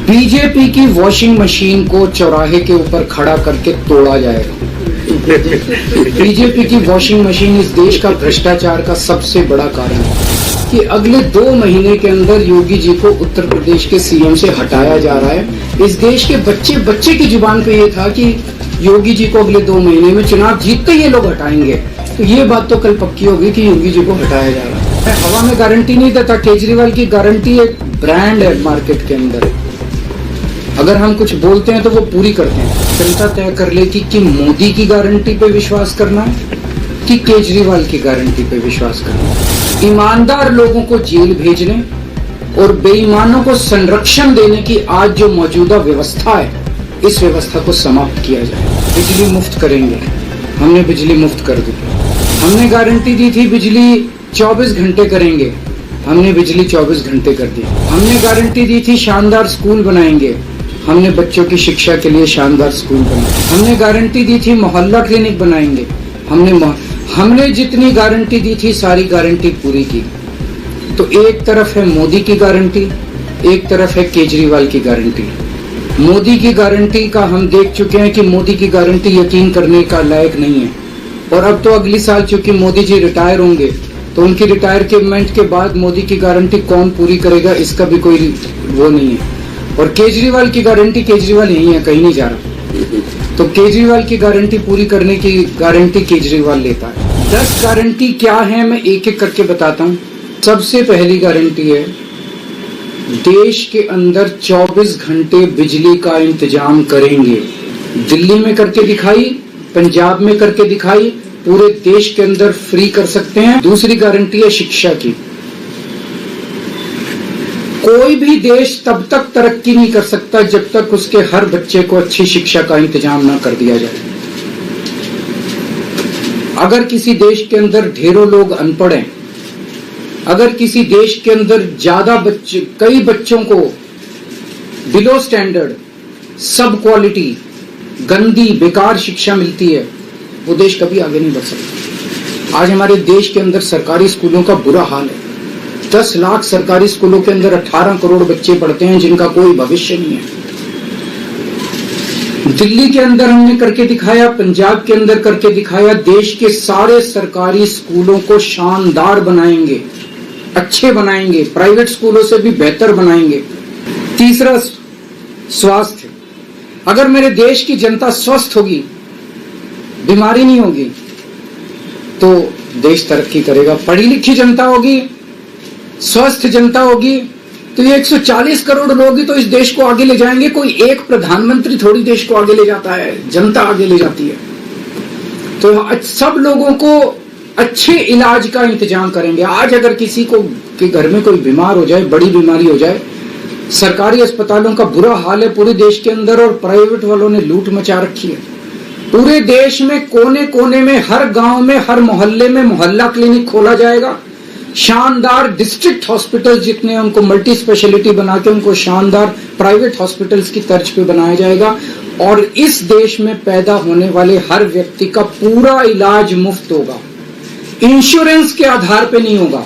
BJP की washing machine को चौराहे के ऊपर खड़ा करके तोड़ा जाएगा। बीजेपी की वॉशिंग मशीन इस देश का भ्रष्टाचार का सबसे बड़ा कारण है कि अगले 2 महीने के अंदर योगी जी को उत्तर प्रदेश के सीएम से हटाया जा रहा है। इस देश के बच्चे बच्चे की जुबान पे ये था कि योगी जी को अगले 2 महीने में चुनाव जीतते ये लोग हटाएंगे, तो ये बात तो कल पक्की होगी कि योगी जी को हटाया जा रहा है। मैं हवा में गारंटी नहीं देता, केजरीवाल की गारंटी एक ब्रांड है मार्केट के अंदर। अगर हम कुछ बोलते हैं तो वो पूरी करते हैं। जनता तय कर लेगी कि मोदी की गारंटी पे विश्वास करना है कि केजरीवाल की गारंटी पे विश्वास करना है। ईमानदार लोगों को जेल भेजने और बेईमानों को संरक्षण देने की आज जो मौजूदा व्यवस्था है, इस व्यवस्था को समाप्त किया जाए। बिजली मुफ्त करेंगे, हमने बिजली मुफ्त कर दी। हमने गारंटी दी थी बिजली 24 घंटे करेंगे, हमने बिजली 24 घंटे कर दी। हमने गारंटी दी थी शानदार स्कूल बनाएंगे, हमने बच्चों की शिक्षा के लिए शानदार स्कूल बनाए। हमने गारंटी दी थी मोहल्ला क्लिनिक बनाएंगे, हमने जितनी गारंटी दी थी सारी गारंटी पूरी की। तो एक तरफ है मोदी की गारंटी, एक तरफ है केजरीवाल की गारंटी। मोदी की गारंटी का हम देख चुके हैं कि मोदी की गारंटी यकीन करने का लायक नहीं है। और अब तो अगली साल चूंकि मोदी जी रिटायर होंगे, तो उनकी रिटायरमेंट के बाद मोदी की गारंटी कौन पूरी करेगा, इसका भी कोई वो नहीं है। और केजरीवाल की गारंटी, केजरीवाल यही है, कहीं नहीं जा रहा, तो केजरीवाल की गारंटी पूरी करने की गारंटी केजरीवाल लेता है। 10 गारंटी क्या है मैं एक एक करके बताता हूँ। सबसे पहली गारंटी है देश के अंदर 24 घंटे बिजली का इंतजाम करेंगे। दिल्ली में करके दिखाई, पंजाब में करके दिखाई, पूरे देश के अंदर फ्री कर सकते हैं। दूसरी गारंटी है शिक्षा की। कोई भी देश तब तक तरक्की नहीं कर सकता जब तक उसके हर बच्चे को अच्छी शिक्षा का इंतजाम ना कर दिया जाए। अगर किसी देश के अंदर ढेरों लोग अनपढ़ हैं, अगर किसी देश के अंदर कई बच्चों को बिलो स्टैंडर्ड, सब क्वालिटी, गंदी बेकार शिक्षा मिलती है, वो देश कभी आगे नहीं बढ़ सकता। आज हमारे देश के अंदर सरकारी स्कूलों का बुरा हाल है। 10 लाख सरकारी स्कूलों के अंदर 18 करोड़ बच्चे पढ़ते हैं जिनका कोई भविष्य नहीं है। दिल्ली के अंदर हमने करके दिखाया, पंजाब के अंदर करके दिखाया। देश के सारे सरकारी स्कूलों को शानदार बनाएंगे, अच्छे बनाएंगे, प्राइवेट स्कूलों से भी बेहतर बनाएंगे। तीसरा, स्वास्थ्य। अगर मेरे देश की जनता स्वस्थ होगी, बीमारी नहीं होगी, तो देश तरक्की करेगा। पढ़ी लिखी जनता होगी, स्वस्थ जनता होगी, तो ये 140 करोड़ लोग ही तो इस देश को आगे ले जाएंगे। कोई एक प्रधानमंत्री थोड़ी देश को आगे ले जाता है, जनता आगे ले जाती है। तो सब लोगों को अच्छे इलाज का इंतजाम करेंगे। आज अगर किसी को के घर में कोई बीमार हो जाए, बड़ी बीमारी हो जाए, सरकारी अस्पतालों का बुरा हाल है पूरे देश के अंदर, और प्राइवेट वालों ने लूट मचा रखी है। पूरे देश में कोने कोने में, हर गांव में, हर मोहल्ले में मोहल्ला क्लिनिक खोला जाएगा। शानदार डिस्ट्रिक्ट हॉस्पिटल जितने हैं उनको मल्टी स्पेशलिटी बना के उनको शानदार प्राइवेट हॉस्पिटल्स की तर्ज पे बनाया जाएगा। और इस देश में पैदा होने वाले हर व्यक्ति का पूरा इलाज मुफ्त होगा, इंश्योरेंस के आधार पे नहीं होगा।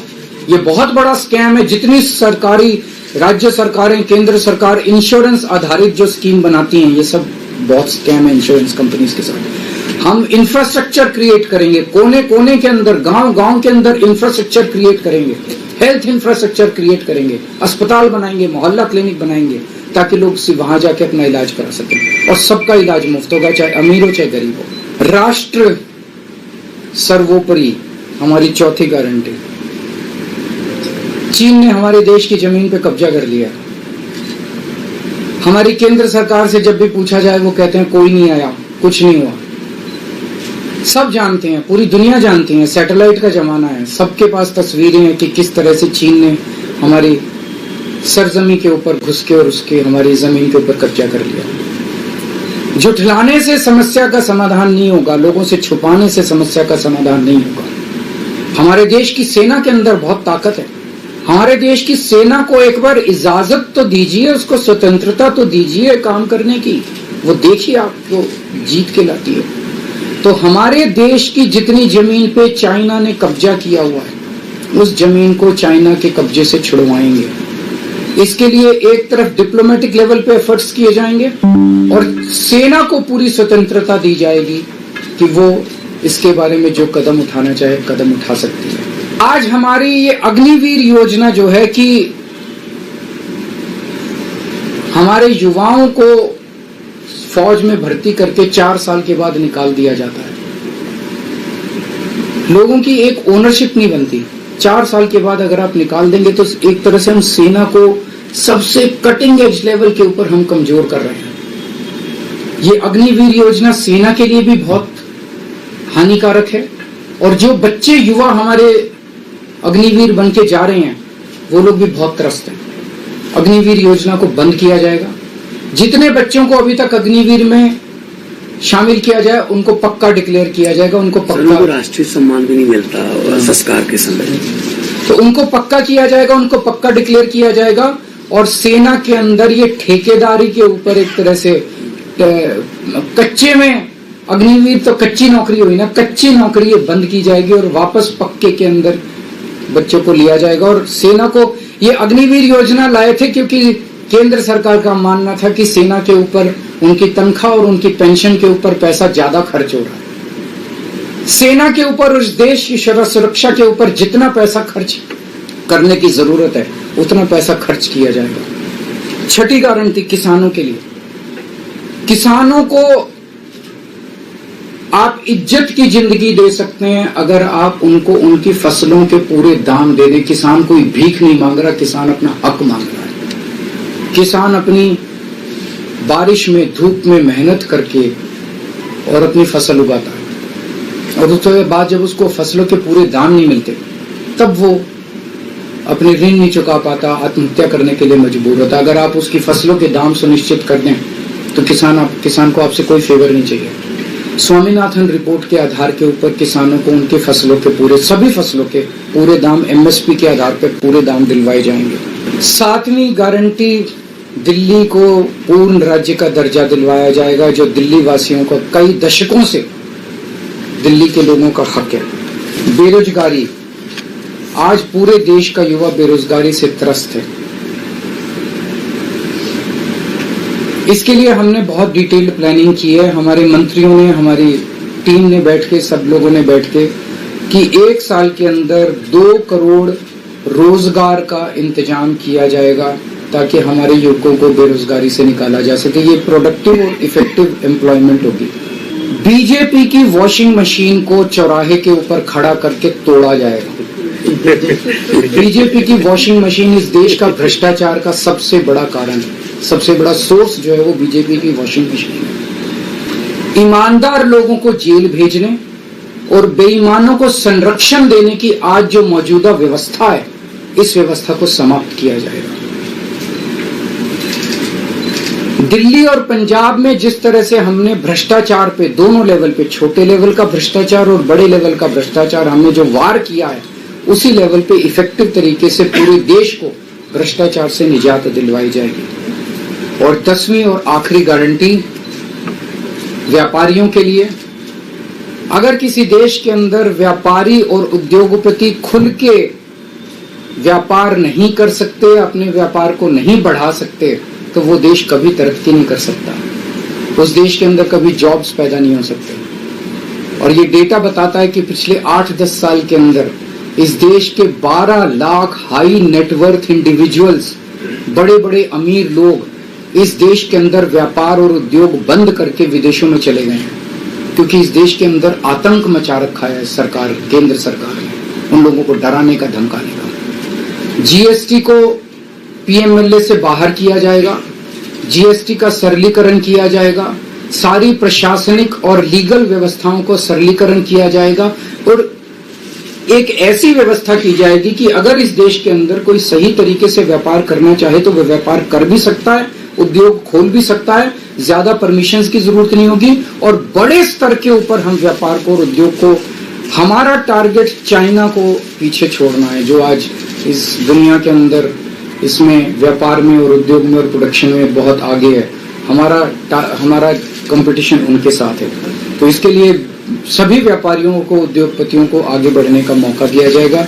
ये बहुत बड़ा स्कैम है। जितनी सरकारी, राज्य सरकारें, केंद्र सरकार इंश्योरेंस आधारित जो स्कीम बनाती हैं, ये सब बहुत स्कैम है इंश्योरेंस कंपनीज के साथ। हम इंफ्रास्ट्रक्चर क्रिएट करेंगे, कोने कोने के अंदर, गांव गांव के अंदर इंफ्रास्ट्रक्चर क्रिएट करेंगे, हेल्थ इंफ्रास्ट्रक्चर क्रिएट करेंगे, अस्पताल बनाएंगे, मोहल्ला क्लिनिक बनाएंगे, ताकि लोग वहां जाके अपना इलाज करा सकें। और सबका इलाज मुफ्त होगा, चाहे अमीर हो चाहे गरीब हो। राष्ट्र सर्वोपरि, हमारी चौथी गारंटी। चीन ने हमारे देश की जमीन पे कब्जा कर लिया। हमारी केंद्र सरकार से जब भी पूछा जाए वो कहते हैं कोई नहीं आया, कुछ नहीं हुआ। सब जानते हैं, पूरी दुनिया जानती है, सैटेलाइट का जमाना है, सबके पास तस्वीरें हैं कि किस तरह से चीन ने हमारी सरजमी के ऊपर घुस के और उसके हमारी जमीन के ऊपर कब्जा कर लिया। झुठलाने से समस्या का समाधान नहीं होगा, लोगों से छुपाने से समस्या का समाधान नहीं होगा। हमारे देश की सेना के अंदर बहुत ताकत है। हमारे देश की सेना को एक बार इजाजत तो दीजिए, उसको स्वतंत्रता तो दीजिए काम करने की, वो देखिए आपको जीत के लाती है। तो हमारे देश की जितनी जमीन पे चाइना ने कब्जा किया हुआ है, उस जमीन को चाइना के कब्जे से छुड़वाएंगे। इसके लिए एक तरफ डिप्लोमेटिक लेवल पे एफर्ट्स किए जाएंगे और सेना को पूरी स्वतंत्रता दी जाएगी कि वो इसके बारे में जो कदम उठाना चाहे कदम उठा सकती है। आज हमारी ये अग्निवीर योजना जो है कि हमारे युवाओं को फौज में भर्ती करके 4 साल के बाद निकाल दिया जाता है। लोगों की एक ओनरशिप नहीं बनती। 4 साल के बाद अगर आप निकाल देंगे तो एक तरह से हम सेना को सबसे कटिंग एज लेवल के ऊपर हम कमजोर कर रहे हैं। ये अग्निवीर योजना सेना के लिए भी बहुत हानिकारक है और जो बच्चे युवा हमारे अग्निवीर बन के जा रहे हैं वो लोग भी बहुत त्रस्त हैं। अग्निवीर योजना को बंद किया जाएगा। जितने बच्चों को अभी तक अग्निवीर में शामिल किया जाए उनको पक्का डिक्लेयर किया जाएगा। उनको पक्का राष्ट्रीय सम्मान भी नहीं मिलता संस्कार के समय, तो उनको पक्का किया जाएगा, उनको पक्का डिक्लेयर किया जाएगा। और सेना के अंदर ये ठेकेदारी के ऊपर एक तरह से कच्चे में अग्निवीर तो कच्ची नौकरी हुई ना, कच्ची नौकरी ये बंद की जाएगी और वापस पक्के के अंदर बच्चों को लिया जाएगा। और सेना को ये अग्निवीर योजना लाए थे क्योंकि केंद्र सरकार का मानना था कि सेना के ऊपर उनकी तनख्वाह और उनकी पेंशन के ऊपर पैसा ज्यादा खर्च हो रहा है। सेना के ऊपर, उस देश की सुरक्षा के ऊपर जितना पैसा खर्च करने की जरूरत है उतना पैसा खर्च किया जाएगा। छठी गारंटी किसानों के लिए। किसानों को आप इज्जत की जिंदगी दे सकते हैं अगर आप उनको उनकी फसलों के पूरे दाम दे दें। किसान कोई भीख नहीं मांग रहा, किसान अपना हक मांग रहा है। किसान अपनी बारिश में, धूप में मेहनत करके और अपनी फसल उगाता है और उसके बाद जब उसको फसलों के पूरे दाम नहीं मिलते तब वो अपने ऋण नहीं चुका पाता, आत्महत्या करने के लिए मजबूर होता। अगर आप उसकी फसलों के दाम सुनिश्चित कर दें तो किसान को आपसे कोई फेवर नहीं चाहिए। स्वामीनाथन रिपोर्ट के आधार के ऊपर किसानों को उनके फसलों के सभी फसलों के पूरे दाम एमएसपी के आधार पर पूरे दाम दिलवाए जाएंगे। 7वीं गारंटी, दिल्ली को पूर्ण राज्य का दर्जा दिलवाया जाएगा जो दिल्ली वासियों को कई दशकों से दिल्ली के लोगों का हक है। बेरोजगारी, आज पूरे देश का युवा बेरोजगारी से त्रस्त है। इसके लिए हमने बहुत डिटेल्ड प्लानिंग की है। हमारे मंत्रियों ने, हमारी टीम ने बैठ के, सब लोगों ने बैठ के कि 1 साल के अंदर 2 करोड़ रोजगार का इंतजाम किया जाएगा ताकि हमारे युवकों को बेरोजगारी से निकाला जा सके। ये प्रोडक्टिव और इफेक्टिव एम्प्लॉयमेंट होगी। बीजेपी की वॉशिंग मशीन को चौराहे के ऊपर खड़ा करके तोड़ा जाएगा। बीजेपी की वॉशिंग मशीन इस देश का भ्रष्टाचार का सबसे बड़ा कारण है। सबसे बड़ा सोर्स जो है वो बीजेपी की वॉशिंग मशीन है। ईमानदार लोगों को जेल भेजने और बेईमानों को संरक्षण देने की आज जो मौजूदा व्यवस्था है, इस व्यवस्था को समाप्त किया जाएगा। दिल्ली और पंजाब में जिस तरह से हमने भ्रष्टाचार पे दोनों लेवल पे, छोटे लेवल का भ्रष्टाचार और बड़े लेवल का भ्रष्टाचार, हमने जो वार किया है उसी लेवल पे इफेक्टिव तरीके से पूरे देश को भ्रष्टाचार से निजात दिलवाई जाएगी। और 10वीं और आखिरी गारंटी व्यापारियों के लिए। अगर किसी देश के अंदर व्यापारी और उद्योगपति खुल के व्यापार नहीं कर सकते, अपने व्यापार को नहीं बढ़ा सकते, तो वो देश कभी तरक्की नहीं कर सकता। उस देश के अंदर कभी जॉब्स पैदा नहीं हो सकते। और ये डेटा बताता है कि पिछले 8-10 साल के अंदर इस देश के 12 लाख हाई नेटवर्थ इंडिविजुअल्स, बड़े बड़े अमीर लोग इस देश के अंदर व्यापार और उद्योग बंद करके विदेशों में चले गए हैं क्योंकि इस देश के अंदर आतंक मचा रखा है सरकार, केंद्र सरकार ने, उन लोगों को डराने का, धमकाने का। जीएसटी को पीएमएलए से बाहर किया जाएगा, जीएसटी का सरलीकरण किया जाएगा, सारी प्रशासनिक और लीगल व्यवस्थाओं को सरलीकरण किया जाएगा और एक ऐसी व्यवस्था की जाएगी कि अगर इस देश के अंदर कोई सही तरीके से व्यापार करना चाहे तो वह व्यापार कर भी सकता है, उद्योग खोल भी सकता है, ज्यादा परमिशंस की जरूरत नहीं होगी और बड़े स्तर के ऊपर हम व्यापार को और उद्योग को, हमारा टारगेट चाइना को पीछे छोड़ना है जो आज इस दुनिया के अंदर इसमें व्यापार में और उद्योग में और प्रोडक्शन में बहुत आगे है। हमारा कंपटीशन उनके साथ है। तो इसके लिए सभी व्यापारियों को, उद्योगपतियों को आगे बढ़ने का मौका दिया जाएगा।